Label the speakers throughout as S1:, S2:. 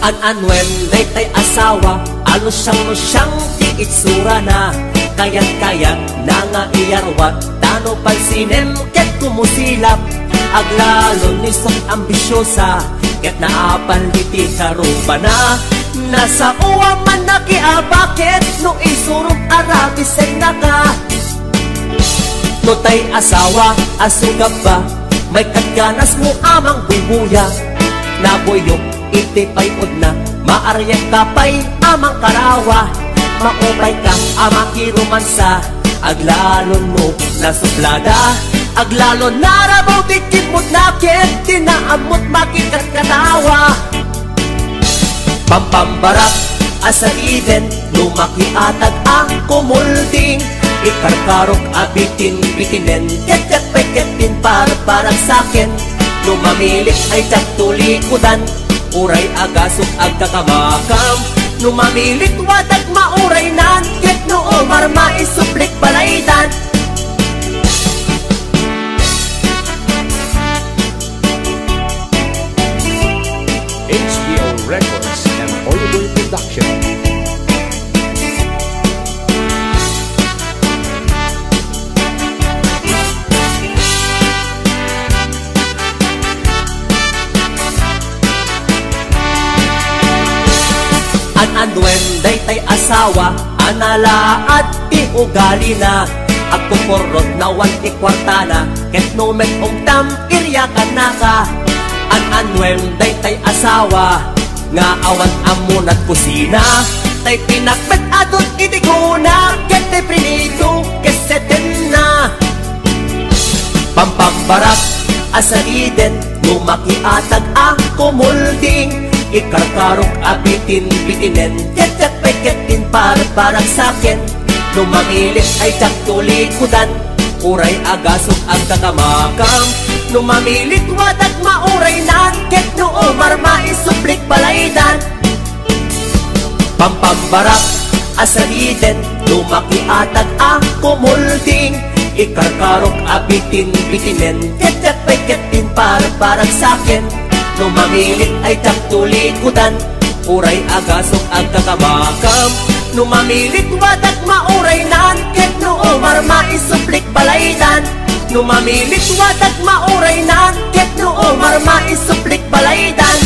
S1: An-anwen day asawa, alusyang-lusyang ti itsura na, kayat-kayat na nga iyarwat, tano pansinem ket kumusilap. Aglalon ni sok ambisyosa, ket naapaliti karuba na, nasa uwa man nakiabakit, no isurog arabisen na ka. No tay asawa, asugab ba, may katganas mo amang bubuya, nabuyok iti payod na, maaryak kapay amang karawa, maumay ka amang kirumansa, aglalon mo na suplada, aglalon narabaw tikipot nakit, tinaamot makikat kanawa. Pampambarak asa iden, lumakiatag ang kumulding, ikarkarok abitin bitinen, ket-ket-peket-tin parang sakin, lumamilit ay tagtulikudan, uray agasok agkakamakam, numamilit wadag mauray nan, ket no umar maisuplik balaydan.
S2: HBO Records and Oliver Production.
S1: An-anwen day asawa, anala at ti ugali na, agkukurot na wanti kwartana, ket numet ugtam iryakan na ka. An-anwen day asawa, nga awan amon at kusina, tay pinakbet adot itiguna, ket tay prinito keseten na. Pampambarak asa iden, lumakiatag ang kumulding, ikarkarok abitin bitinen, ket-ket-peket-tin parang sakin, lumamilit ay tagtulikudan, uray agasok ang kakamakam, lumamilit wadag mauray nan, ket no umar maisuplik balaydan. Pampambarak asa iden, lumakiatag ang kumulding, ikarkarok abitin bitinen, ket-ket-peket-tin parang sakin, numamilit ay tagtulikudan, uray agasok ang kakamakam, numamilit wadag mauray nan, ket no umar maisuplik balaydan. Numamilit wadag mauray nan, ket no umar maisuplik balaydan.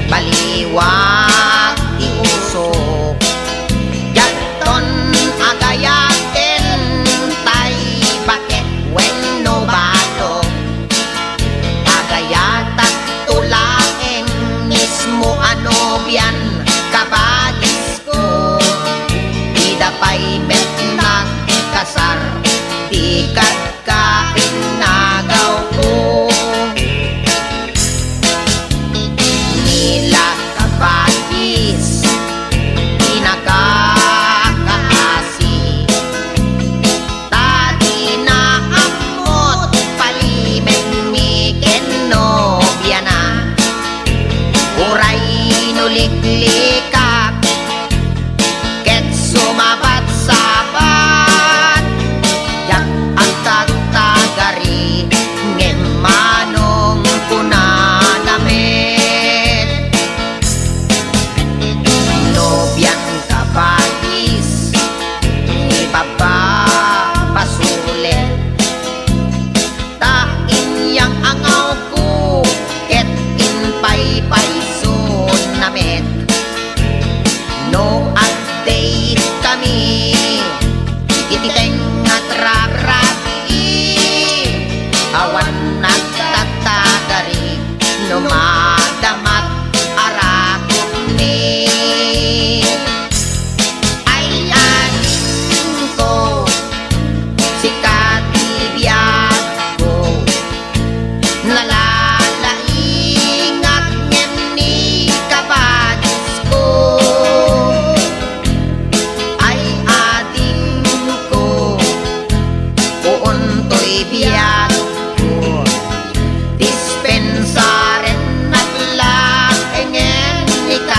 S3: Baliwag iusok, yaton agayaten, tay bakit when no bato, agayatat tulaeng mismo ano biyan, kabagis ko, idapay bet nagkasar, dikat ka inagaw ko. Bagis, pinagkakaasi, tadi na amot palimen miken no biyana, uray nuliklikak, ket sumabat-sabat, yak ang tagtagari, ngem manong kunanamet. Bagis, ipapapasulit, tain yang angaw ko, ket inpay-pay sunamit, no update kami, ititeng at rarati, awan nagtatagari, no madamat arakot ni. Dispensaren at lakengen ika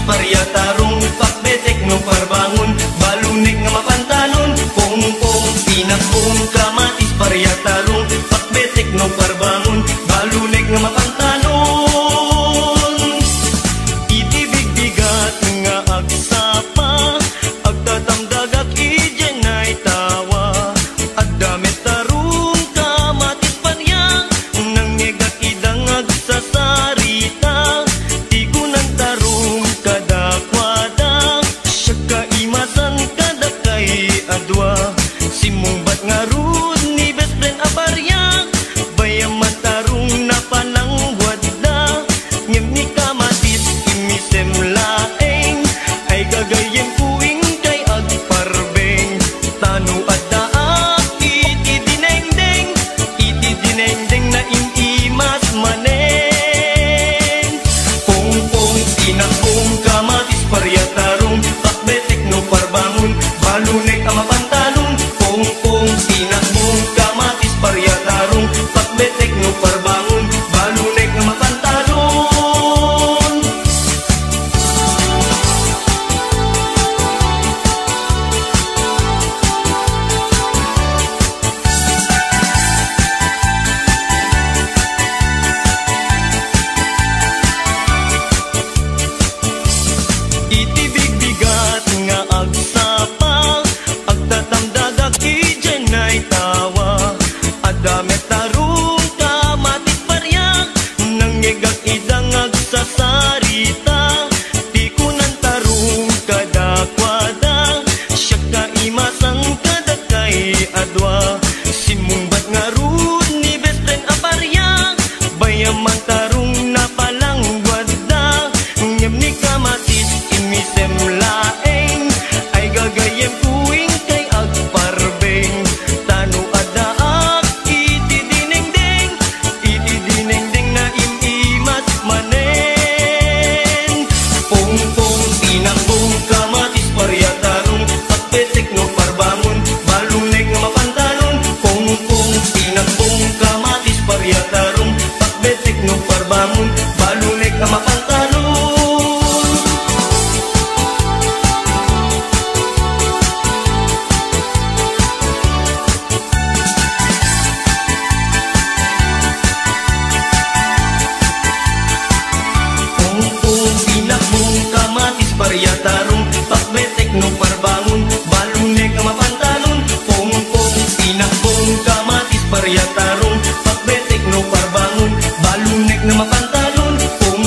S4: paryatarong pakbetek no parbangon balunek nga mapantanon pong pinakong kamatis paryatarong pakbetek no parbangon balunek nga mapantanon itibig bigat nga agsapa agtatamdagak ijenay tawa addamet tarong kamatis paryang nangyegak idangag sa sarita tigunan tarong kadakwada siya kaimasan kadakay adwa simungbat nga rud ni best friend aparyang bayaman tarong napanangwad da ngem ni kamatis imisem laeng ay gagayem kuing kay agparbeng tanu adda itidinengdeng na imimas maneng pong pinakong kamatis paryatarong pakbetek no parbangon balunek ang mapantalong pong pinakong kamatis paryatarong pakbetek no parbangon balunek ang mapantalong itibig bigat nga agsapa agtatamdagak ijenay tawa adamet tarong kamatis paryang nangyegak idangag sa sarita tikunan tarong kadakwada siya kaimasang kadakay adwa simungbat nga rud ni best friend aparyang bayaman tarong napalangwad da ngem ni kamatis imisem laeng ay gagayem kuing kay agparbeng tanu adaak itidinengdeng na imimas manen pong pinakong kamatis paryatarong pakbetek no parbangon balunek nga mapantalon pong pinakong kamatis paryatarong pakbetek no parbangon balunek nga mapantalon pong pinakong kamatis paryatarong pakbetek no parbangon balunek nga mapantalon pong pinakong kamatis paryatarong pakbetek no parbangon balunek nga mapantalon pong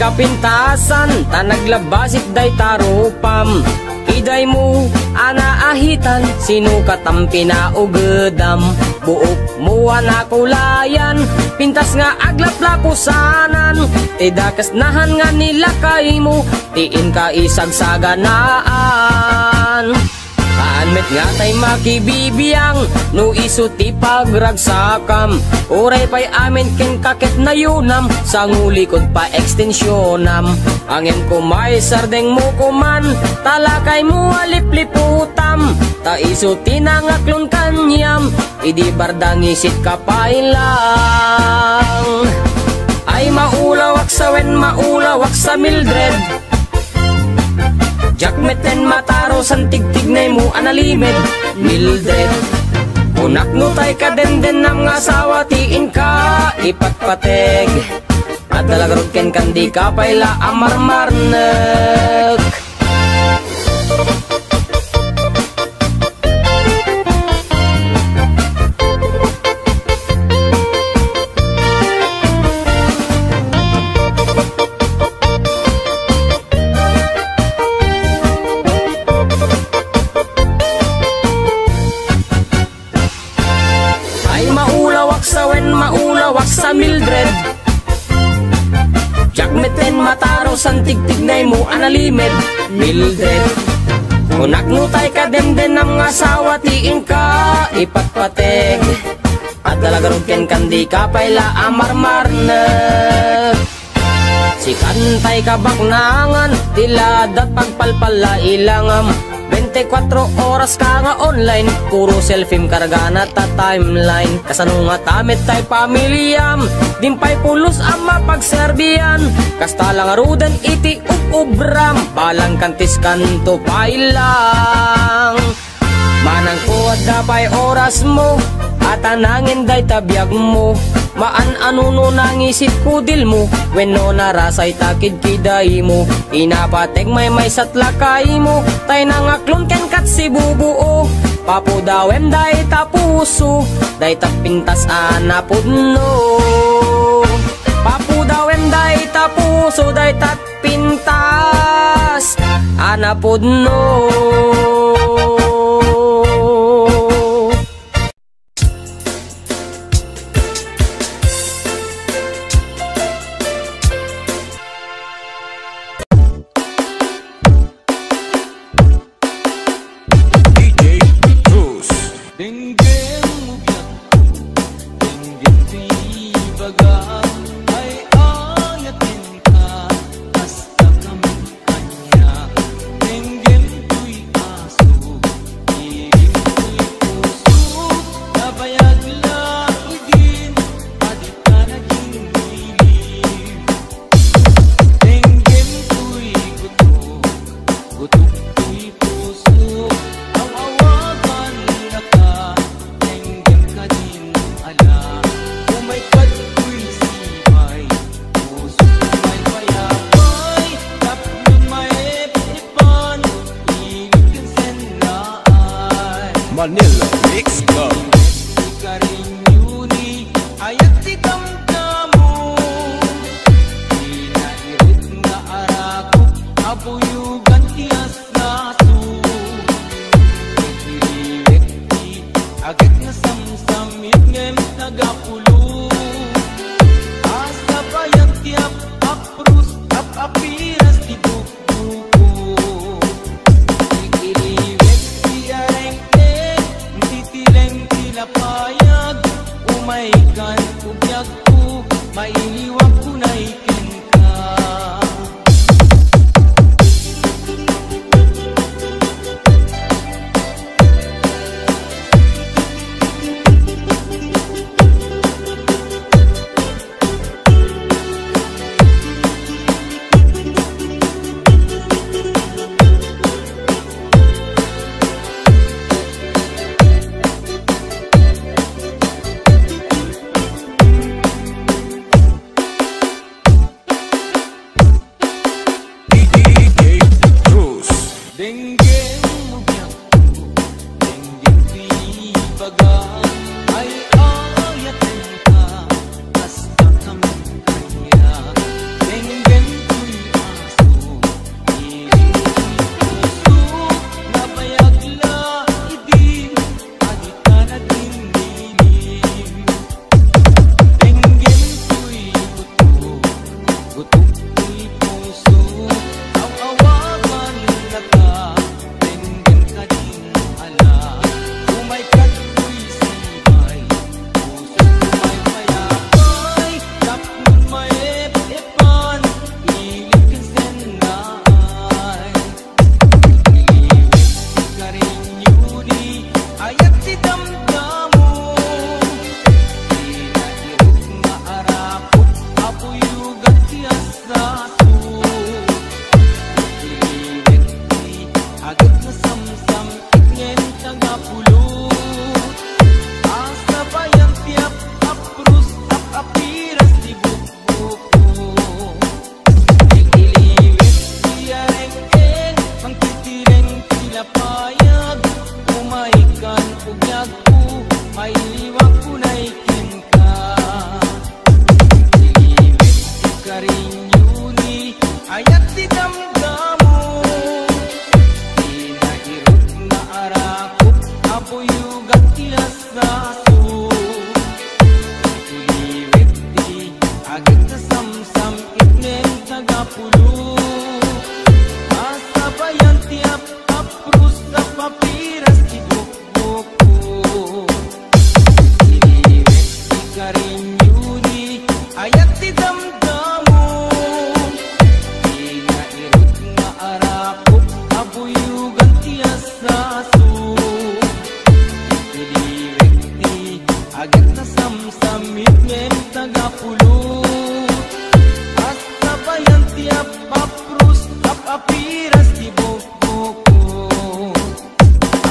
S5: kapintasan, ta naglabasit day tarupam. Iday mo, anaahitan, sinukat ang pinaugedam. Buok mo anakulayan, pintas nga aglaplakusanan. Tidakas nahan nga nilakay mo, tiin ka isagsaganaan. Kaanmet nga tay makibibiyang, no isuti pagragsakam. Uray pa'y amin ken kakit na yunam, sa ngulikod pa ekstensyonam. Angin ko may sardeng mo kuman, talakay mo alipliputam. Ta isuti na ngaklon kanyam, idi bardang isit ka pa ilang. Ay maulawak sa wen, maulawak sa Mildred. Jakmeten mataro san tigtignay mo analimed Mildred. Unak no tay ka den ng asawa, tiin ka ipatpateg. At dalagarod ken kandi ka payla amarmarnek. Maulawak sa Mildred. Jakmeten mataro san tigtignay mo analimed Mildred. Unak nutay ka den ng asawa, tiin ka ipatpateg. At dalagarod ken kandi ka payla amarmarnek. Si kantay ka baknangan, tiladat pagpalpala ilangam. 24 oras ka nga online, puro selfie karga na ta timeline. Kasano nga tamit tay pamilyam, dimpay pulos ang mapagserbiyan. Kasta lang arudan iti ubram, balang kantis kanto pailang. Manang kuwad dapay oras mo, at anangin day tabiyag mo. Maan anuno nangisit kudil mo, wenno narasay takid kiday mo. Inapateg may satlakay mo, tay nangaklon ken kat si bubuo. Papudawem day tapuso, day tapintas anapudno. Papudawem day tapuso, day tapintas anapudno.
S2: Manila Mix Club.
S4: arapok abuyugan tiyas raso ipiliwekti agad na samsamit men tagapulot asa bayan tiap paprus apiras di bokoko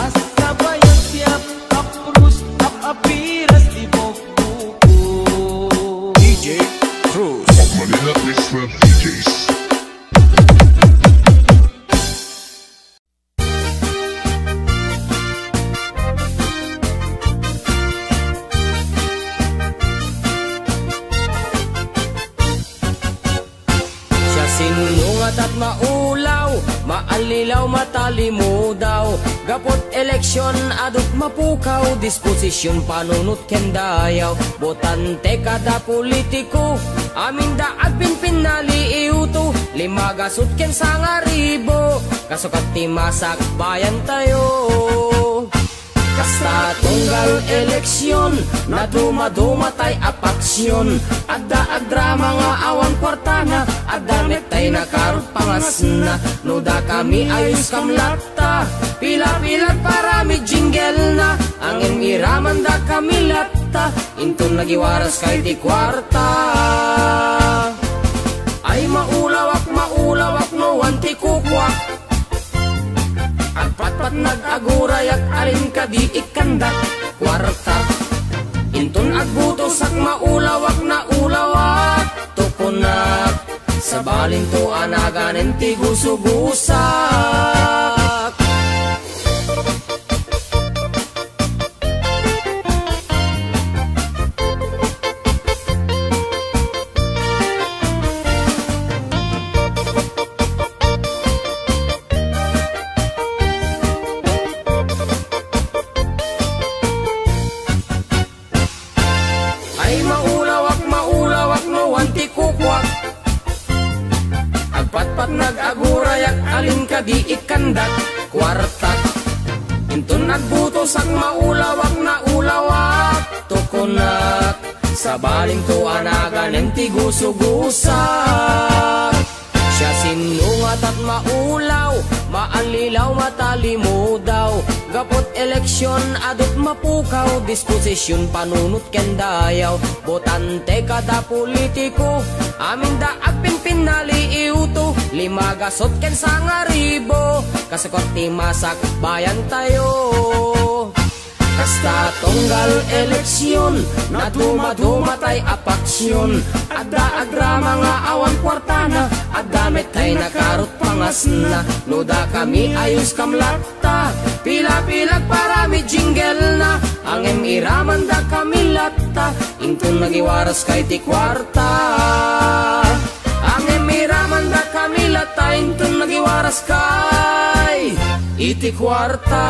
S4: asa bayan tiap paprus apiras di bokoko.
S2: DJ Cruz.
S6: Manila Extra DJs.
S5: Siya sinungat at maulaw, maalilaw matalimudaw. Gapot eleksyon adot mapukaw, disposisyon panunot kendayaw. Botante kada politiko, amin da agpinpin naliiuto. Limagasot ken sangaribo, kasukat timasak bayan tayo. Kasta tunggal eleksyon, na dumadumatay apaksyon. Adda agdrama nga awan kwartana, adda netay nakarot pangas na. Nuda kami ayos kamlata, pila-pilat parami jingle na. Angin miraman da kami lata, intun nagiwaras kay di kwarta. Ay maulawak no wanti kukwak, agpat-pat nag-agurayak alin ka di ikandak kwarta. Intun agbutosak maulawak na ulawak tukunak, sa balin to anaganen ti gusugusak. Agpat-pat nag-agurayak alin ka di ikandak kwarta. Intun nagbutosak maulawak na ulawak tukunak, sa baling to anaganen ti gusugusak. Siya sinungat at maulaw, maalilaw matalimudaw. Gapot eleksyon adot mapukaw, disposisyon panunot kendayaw. Botante kada politiko, amin da agpinpin naliiuto. Limagasot ken sangaribo, kasakot timasak bayan tayo. Kasta tunggal eleksyon, na dumadumatay apaksyon. Adda agrama nga awan kwartana, adda metay nakarot pangas na. Nuda kami ayos kamlata, pila-pilag parami jingle na. Ang iraman da kami lata, intun nagiwaras kay ti kwarta. Ang iraman da kami lata, intun nagiwaras kay iti kwarta.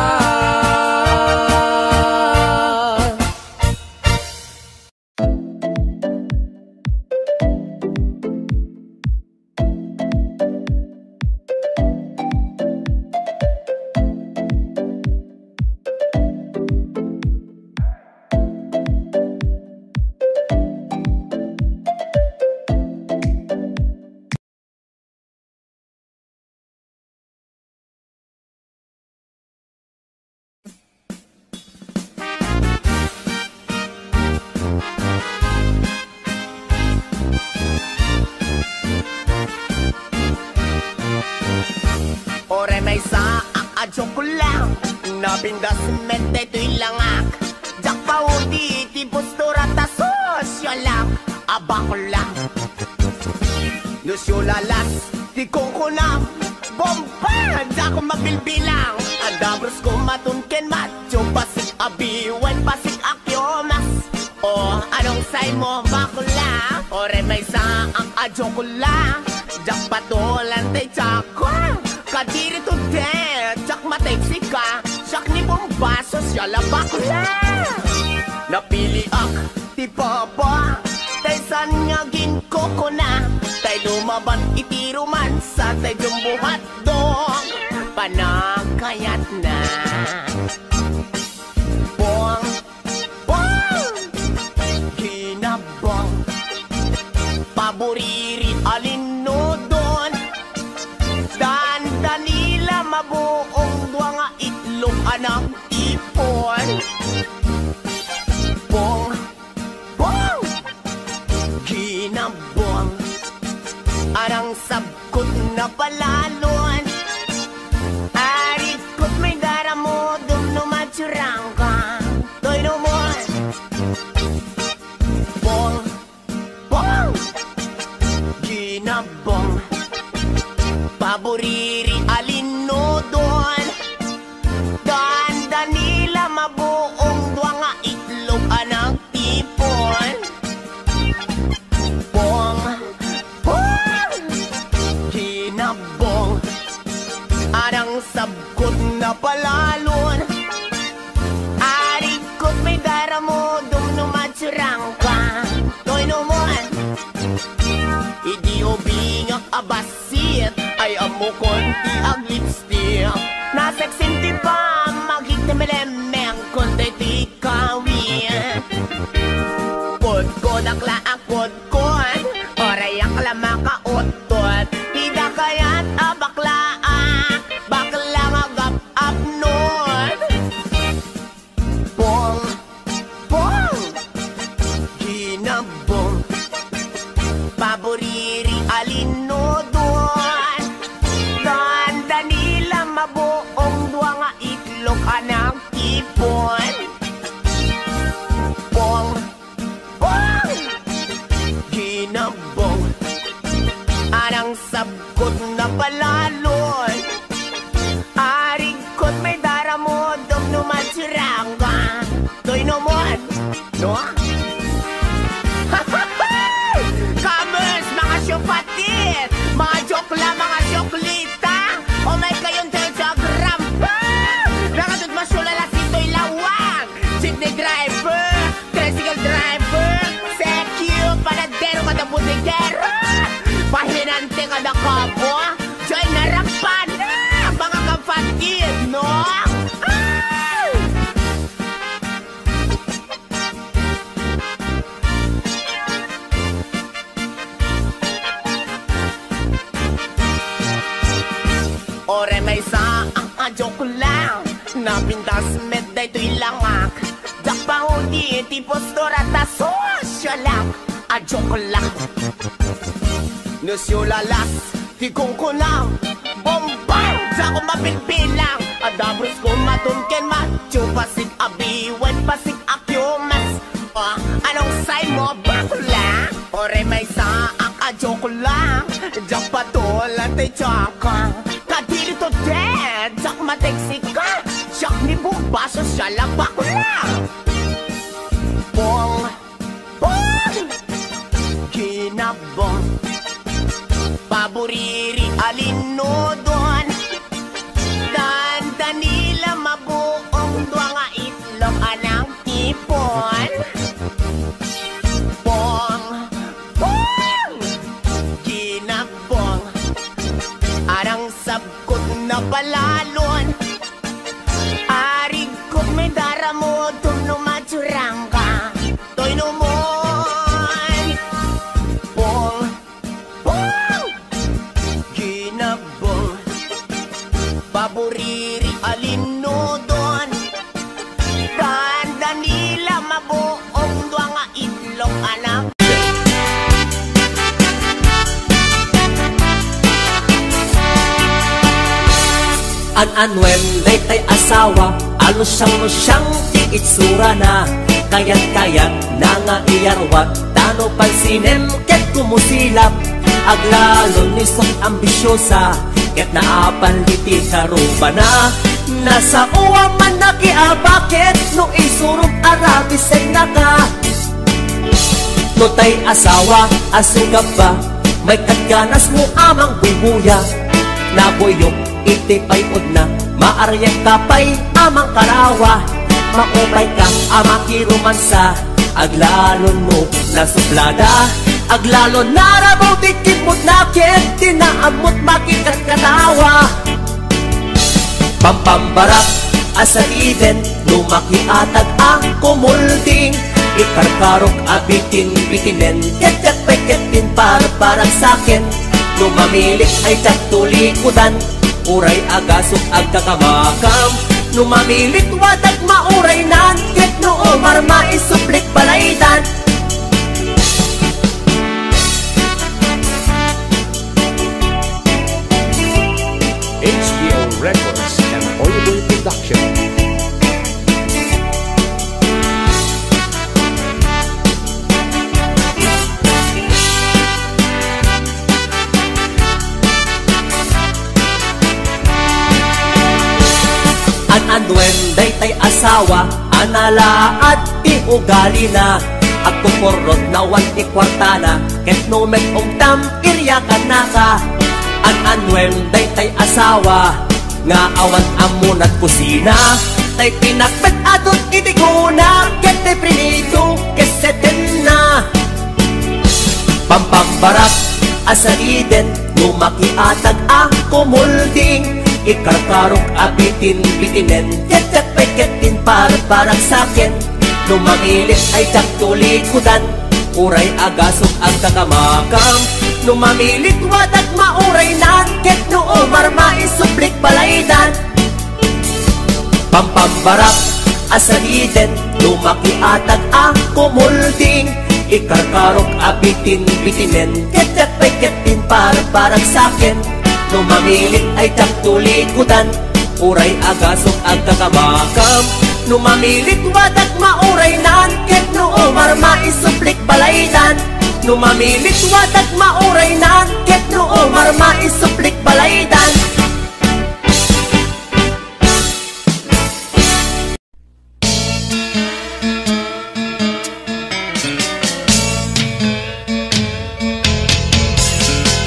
S3: Ore may sa akadyo ko lang, napindas mente to'y langak. Jak pa udi, ti postura ta sosyalak, aba ko lang. Nusyo lalas, ti koko na, bomba, da ko mabilbilang. Adabros ko matunken macho, pasik abiwen, pasik akyomas. O, anong say mo, bakula? Ore may sa akadyo ko lang, jak patulan tay chako. Kadiri to den, jak matay sika, jak ni bombaso siya labakula. Napili ak, ti papa, tay san nga ginkoko na. Tay lumaban itiruman sa tay jumbuhat dong, panagkayat na. Bong, bong, ginabong, paboriri alin no don. Dan mabuong dua nga itlog anang ipon. Bong, bong, ginabong arang sabkot na palalon. Arikot may daramo dumnumatsurang ka toy numon. Bong, bong, ginabong paboriri alinodon. Ganda nila mabuong dua nga itlog anang tipon. Bong, bong, ginabong arang sabkot na palalon. Arikot may daramo dumnumatsurang ka toy numon. Idi obingak abasit ay amo konti ang lipstick. Naseksinti pa magigtimelemeng konti ti kawin. Kod-kod akla ang kod-kod oray akla makautot. Ida kaya't abaklaan bakla magap-up nun. Bong, bong, ginabong paboriri alinodon. Ganda nila mabuong dua nga itlog anang ipon. Bong, bong, ginabong arang sabkot na palalon. Arikot may daramo dumnumatsurang ka toy numon. No? Kamers, mga syupatit, mga jokla, mga syoklita. O may kayong telegram. Nakatut masulala sito'y lawag. Jeepney driver, tricycle driver, sekyo, panadero kada butigero, pahinante kada kabo, joy narapan na mga kapatid, no? Ore may sa ang joke lang napintas med day to'y langak. Dakpa hudi ti postura ta sosyalak. A joke lang Nusyo lalas ti kungkunang bombang sa ko mapilpilang. Adabros ko matunken macho pasig abiwen pasig akyomas. Anong say mo bakla? Ore may sa ang joke lang. Dakpa tolan ti chaka kadiri to dead, sak mateksik ka. Siyak ni bubaso siya lang bakla. Bong, bong, ginabong paboriri alinodon. Ganda nila mabuong dua nga itlog anang tipon. Bong, bong, ginabong arang sabkot na palalon. Arikot may daramo dumnumatsurang ka toy numon. Bong, bong, ginabong paboriri alinodon. Ganda nila mabuong dua nga itlog anang.
S1: An-anwen day asawa alusyang ti itsura na. Kayat-kayat na nga iyarwat tano pansinem ket kumusilap. Aglalon ni sok ambisyosa ket naapan liti karuba na. Nasa uwa man nakiabakit no isurog arabisen na ka. No tay asawa asugap ba may katganas mo amang bubuya. Naboyok iti payod na maaryak kapay amang karawa. Maupay ka amang kirumansa aglalon mo na suplada. Aglalon narabaw tikipot nakit tinaamot makikat katawa. Pampambarak asaliden lumakiatag ang kumulding. Ikarkarok abitin-bitinen ket pay ketin parang sakin. Lumamilik ay tatulikudan uray agasok agkakamakam. Numamilit wadag mauray nan, ket no omar maisuplik balaydan.
S2: HBO Records and Oliver Production.
S1: An-anwen daytay asawa, anala at ti ugali na. Agkukurot na wan ti kwartana, ket no met tam irya kanaka. An-anwen daytay asawa, nga awan amunat kusina. Tay pinakbet adot itiguna, ket tay prinito keseten na. Pampambarak asaliden, lumakiatag ang kumulding. Ikarkarok abitin bitinen, ket peketin parang sakin. Numangilit ay taktulikudan, uray agasok ang kakamakam. Numamilit wadag mauray nan, ket no omar maisuplik balaydan. Pampambarak asaliden, lumakiatag ang kumulding. Ikarkarok abitin bitinen, ket peketin parang sakin. Numamilit ay taktulikudan, uray agasok ang kakamakam. Numamilit wadag mauray nan, ket no omar maisuplik balaydan. Numamilit wadag mauray nan, ket no omar maisuplik balaydan.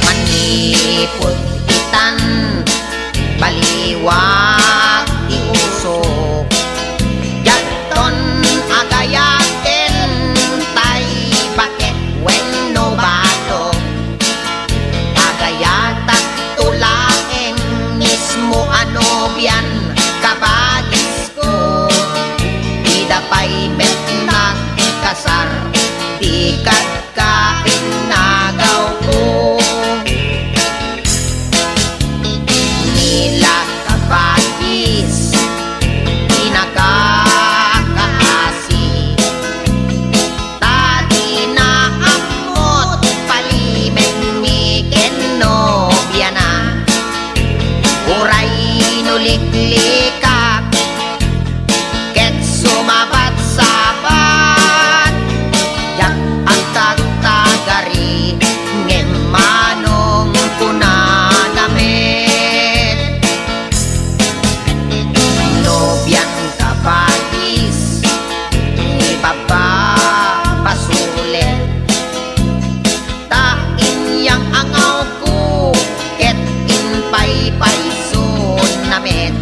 S7: Manipod itan, baliwag iusok, yaton agayaten, tay bakit wenno bato. Agayatak tulaeng mismo ano biyan kabagis ko. Idapay met nagkasar, di kain nagaw ko. Nila kabagis, pinagkakaasi. Tadi na amot palimen miken no biyana. Uray nuliklikak, ket sumabat-sabat. Yak ang tagtagari, ngem manong kunanamit. Nobyan kabagis, ipapapasulit. Tain yang angaw ko, ket inpay-pay sunamit.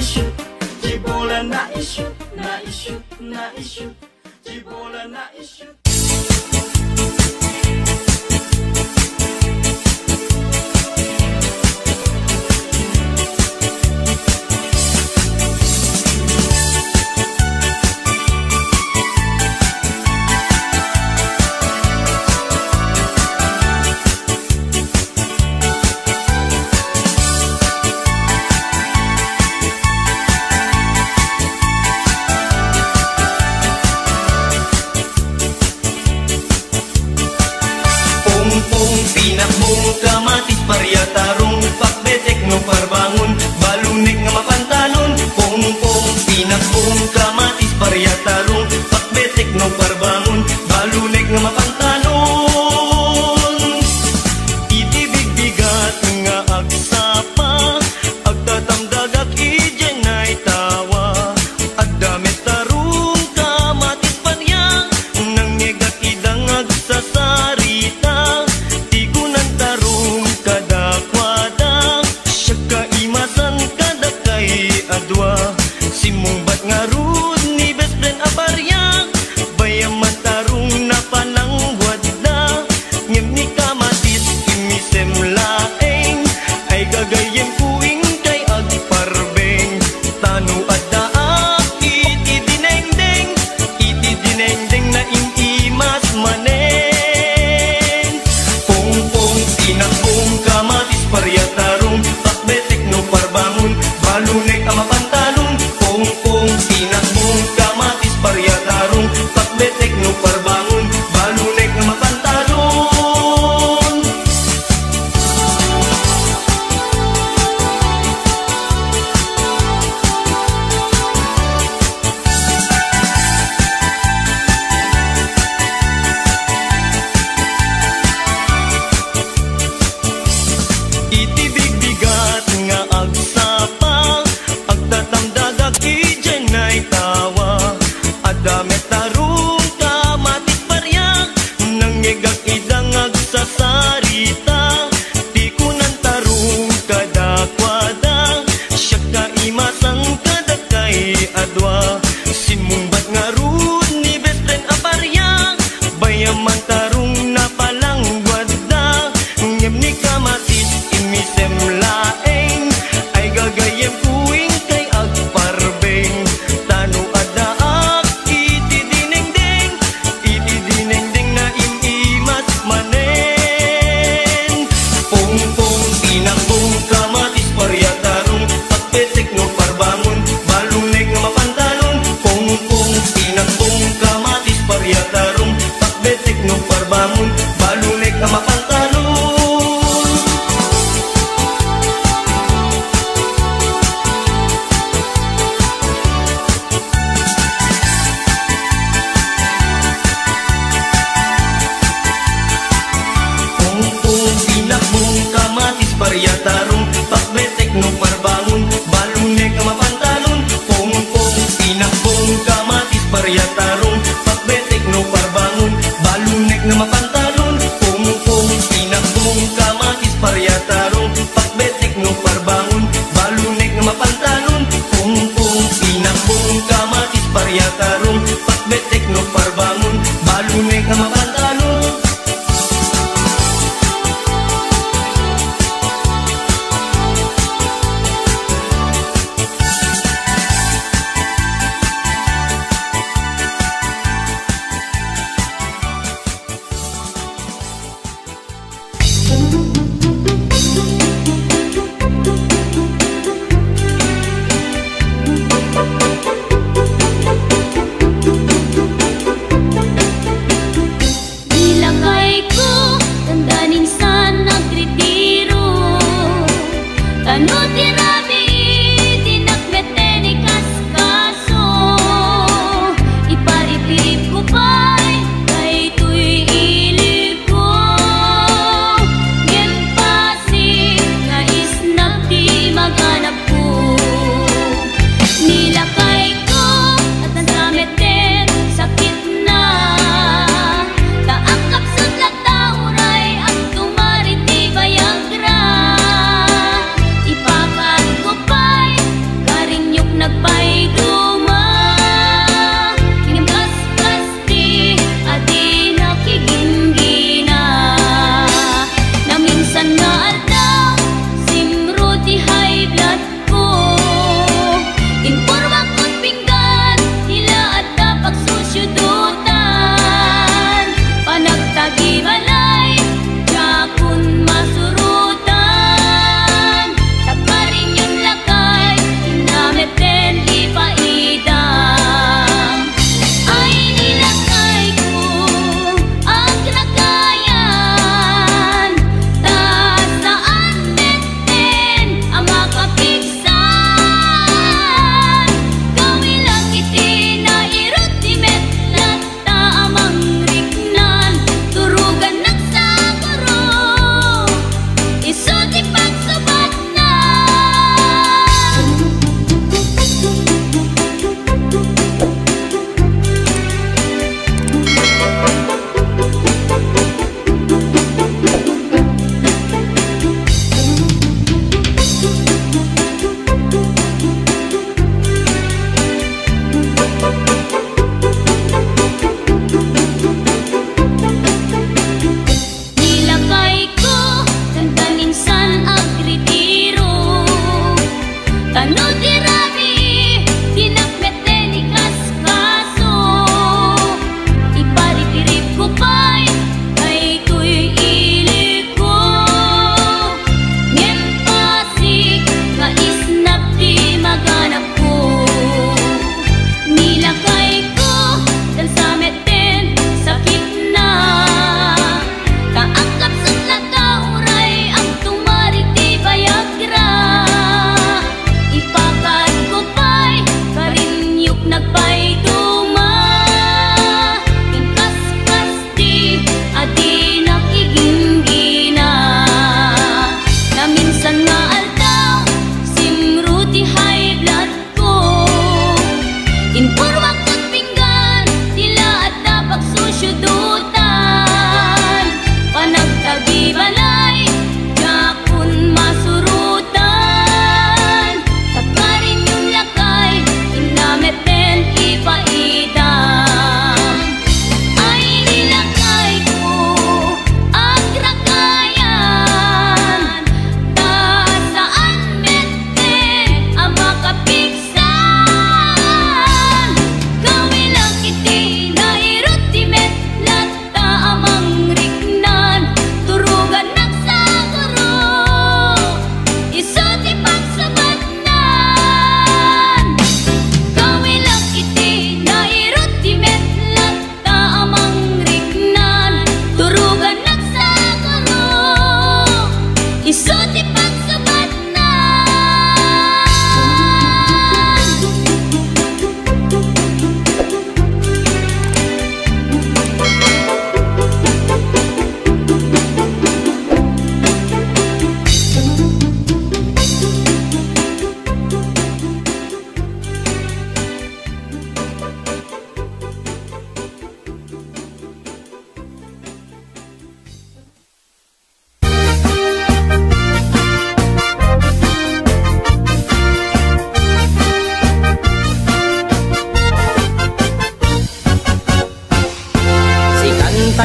S4: i-shoot, Jibola na i-shoot, na i-shoot, na i-shoot, Jibola na i-shoot.
S8: Pinakbong kamatis parya tarong pakbetek no parbangon balunek nga mapantalon pong pinakbong kamatis parya tarong pakbetek no parbangon balunek nga mapantalon itibig bigat nga agsapa agtatamdagak ijenay tawa agdamit tarong kamatis parya nang nyegat idang agsasarita adwa simong bat nga rud ni best friend aparya bayaman tarong na panangwad na ngem ni kamatis imisem laeng ay gagayem kuing kay agparbeng tanu adda iti dinengdeng na imas maneng pong pinakbong kamatis parya tarong pakbetek no parbangon balunek ang mapantalon pong pinakbong kamatis parya tarong pakbetek no parbangon balunek ang mapantalon itibig bigat nga agsapa agtatamdagak ijenay tawa adamet tarong kamatis parya nang ngegak idang agsasarita di kunan tarong kadakwada siya kaimasang kadakay adwa simumbat nga rud ni best friend aparya bayaman tarong napalangwad na ngem ni kamatis imisem laeng ay gagayem kuing kay agparbeng tanu adaak iti dinengdeng na imas manen pong pinakbong kamatis parya tarong pakbetek no parbangon balunek nga mapantalon pong pinakbong kamatis parya tarong pakbetek no parbangon balunek nga mapantalon pinakbong kamatis parya tarong pakbetek no parbangon balunek ang mapantalon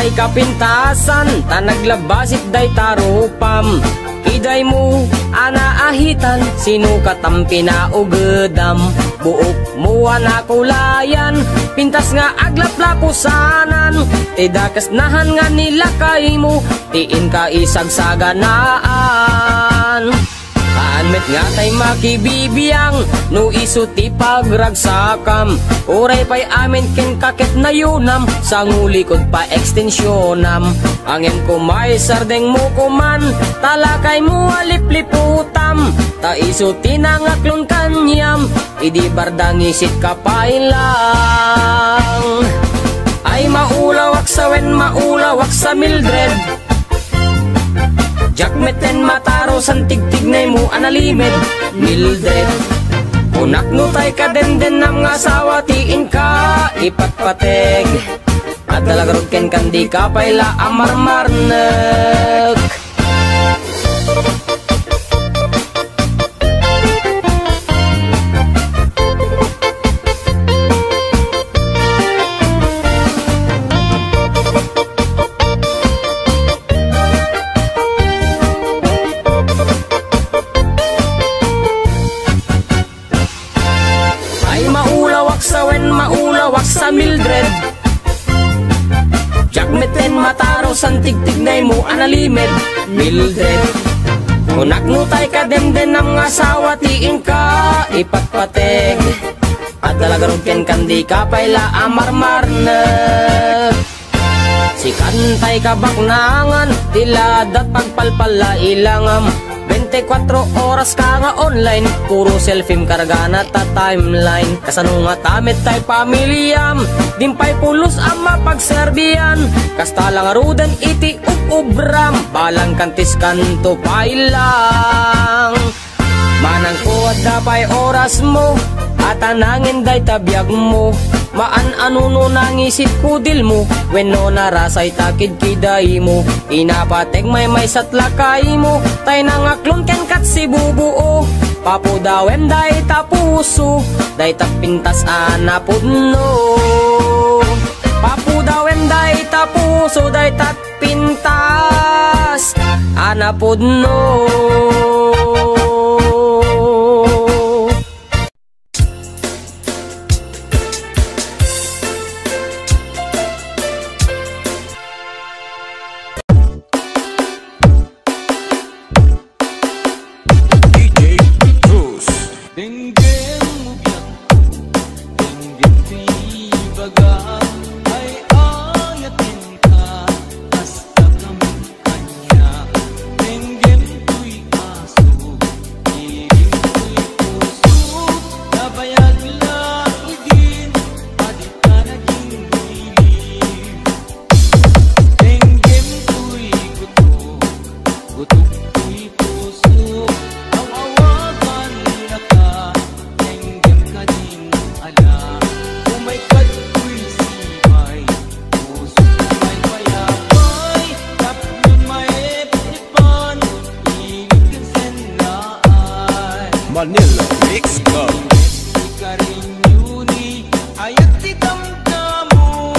S5: day kapintasan, ta naglabasit day tarupam. Iday mo, anaahitan, sino katampi na ugedam. Buok mo anakulayan, pintas nga aglaplapusanan. Tidakas nahan nga nila kay mo, tiin ka isagsaganaan. Anmet nga tay makibibiyang, no isuti pagragsakam. Uray pa'y amin ken kaket na yunam, sa ngulikod pa ekstensyonam. Angin ko may sardeng mo kuman, talakay mo alipliputam. Ta isuti na ngaklon kanyam, idi bardang isit kapailang. Ay maulawak sa wen, maulawak sa Mildred. Jakmeten mataro san tigtignay mo analimed Mildred. Unak no tay ka den nam nga asawa tiin ka ipatpateg. At talagarod ken kandi ka payla amarmarnek. Maulawak sa Mildred. Jakmeten mataro san tigtignay mo analimed Mildred. Unak no tay ka den nam nga asawa tiin ka ipatpateg. At talagarod ken kandi ka payla amarmarnek. Si kantay kabaknangan, tiladat pagpalpala ilangam. 24 oras ka nga online, puro selfie karga na ta timeline. Kasano nga tamit tay pamilyam, dimpay pulos ang mapagserbiyan. Kasta lang aruden iti ubram, balang kantis kanto pailang. Manang kuwad dapay oras mo, at anangin day tabiyag mo. Maan anuno nangisit kudil mo, wenno narasay takid kiday mo. Inapateg may satlakay mo, tay nangaklon ken kat si bubuo. Papudawem day tapuso, day tapintas anapudno. Papudawem day tapuso, day tapintas anapudno.
S2: Manila Mix Club.
S8: Ikarinyuni ayat di damdamu,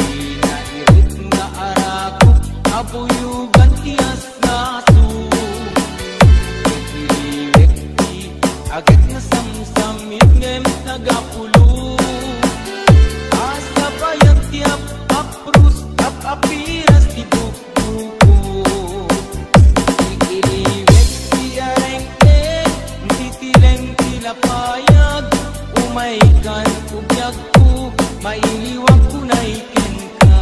S8: inairit nga araku abuyugan tias nasu. Ikiriwekti agad na samsamit ngem nagapulo. Asa bayang tiap aprus apiras di buku. Ikiriwekti areng titileng tilapayag, umaikan kubyag ko, mailiwag ko na ikin ka.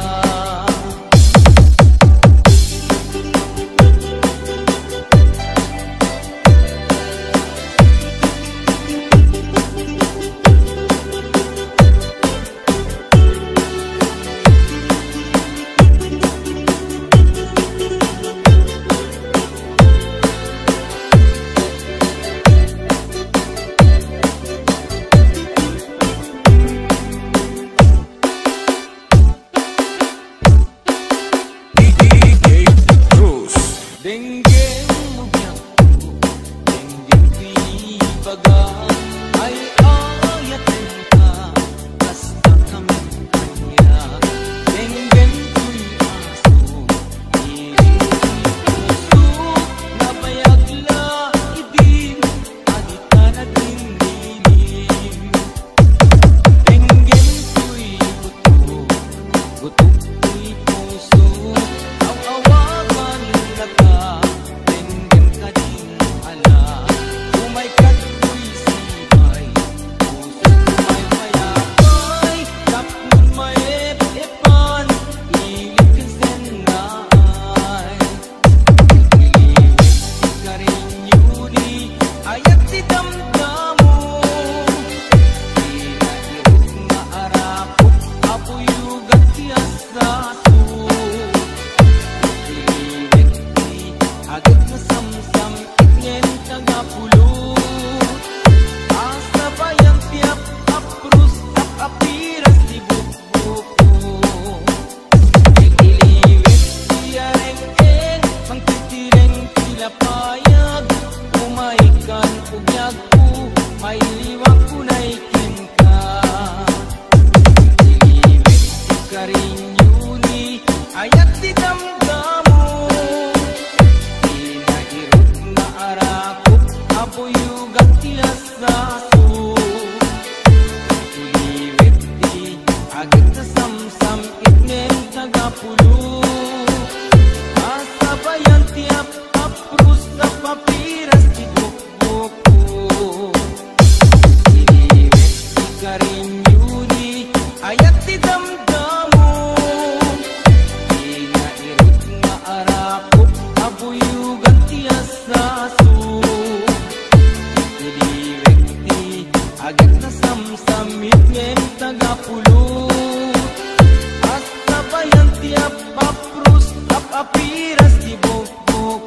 S8: agad na samsamit ngem tagapulot. At sabayan tiap paprus apiras di boko.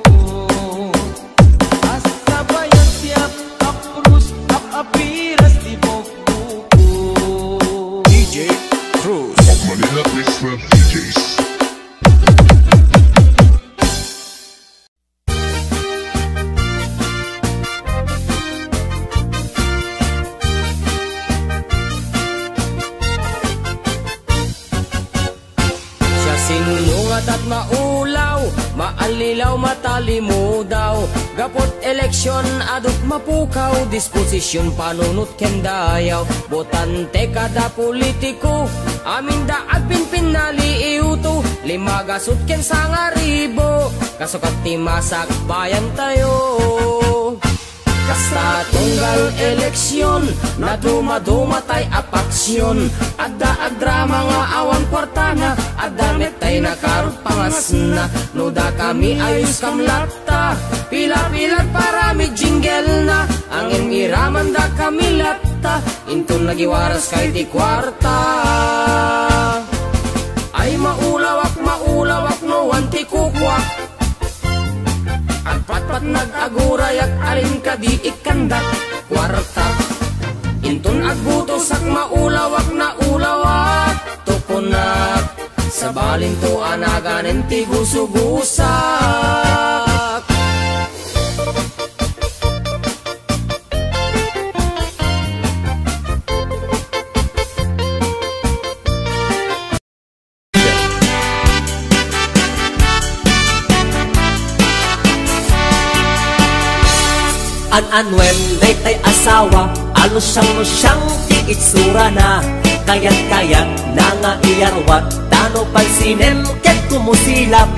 S8: At sabayan tiap paprus apiras di boko.
S2: DJ Cruz.
S6: Of Manila Excellent DJs.
S5: Sinungat at maulaw, maalilaw, matalimo daw. Gapot eleksyon, adot mapukaw, disposisyon panunot kendayaw. Botante kada politiko, amin daag pinpinali iuto. Limagasot ken sangaribo, kasukat ti masak bayan tayo. Kasta tunggal eleksyon, na dumadumatay apaksyon. Adda agdrama nga awan kwartana, adda metay nakarot pangas na. Nuda kami ayos kamlata, pila-pilat parami jingle na. Angin iraman da kami lata, intun nagiwaras kay di kwarta. Ay maulawak no anti kukwak. At patpat nag-aguray at alin ka di ikandak kwarta. Intun agbutos ak maulawak na ulawak tukunak. Sa balin to anaganin ti gusugusak.
S1: An-anwen, day asawa, alusyang-lusyang ti itsura na. Kayat-kayat na nga iyarwat, tano pansinem ket kumusilap.